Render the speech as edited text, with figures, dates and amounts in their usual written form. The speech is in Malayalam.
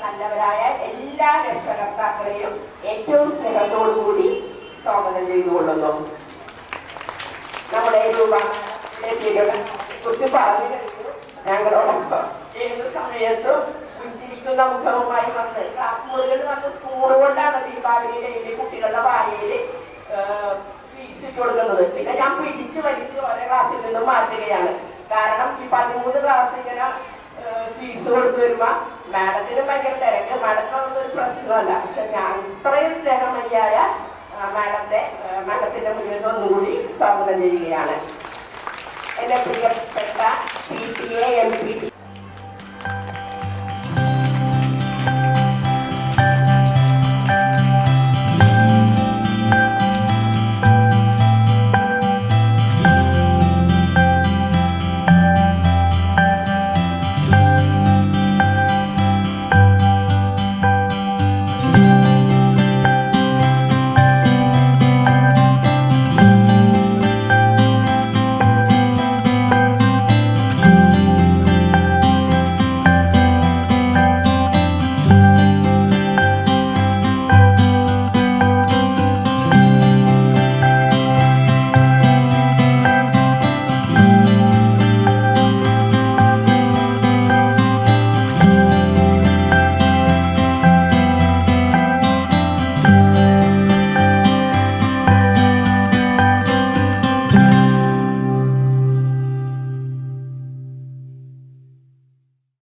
നല്ലവരായ എല്ലാ രക്ഷകർത്താക്കളെയും ഏറ്റവും സ്നേഹത്തോടുകൂടി സ്വാഗതം ചെയ്തുകൊള്ളുന്നു. നമ്മുടെ കുറിച്ച് പറഞ്ഞു കഴിഞ്ഞു. ഞങ്ങളോടൊപ്പം ഏത് സമയത്തും പുഞ്ചിരിക്കുന്ന മുഖവുമായി വന്ന് ക്ലാസ് മുറികളിൽ വന്ന് സ്പൂൺ കൊണ്ടാണ് ദീപാവലിയിലെ കുട്ടികളുടെ വായയിൽ സ്വീറ്റ്സ് ഇട്ട് കൊടുക്കുന്നത്. പിന്നെ ഞാൻ പിടിച്ച് വലിച്ച് ഓരോ ക്ലാസ്സിൽ നിന്നും മാറ്റുകയാണ്. കാരണം ഈ 13 ക്ലാസ് ഇങ്ങനെ സ്വീറ്റ്സ് കൊടുത്തു വരുമ്പോ മാഡത്തിന് ഭയങ്കര തിരക്ക്. മാഡത്തിനൊന്നും ഒരു പ്രശ്നമല്ല. പക്ഷെ ഞാൻ ഇത്രയും സ്നേഹമയ്യായ മാഡത്തിന്റെ മുന്നിൽ ഒന്നുകൂടി സ്വാഗതം ചെയ്യുകയാണ്. എന്റെ പ്രിയപ്പെട്ട PTA MPT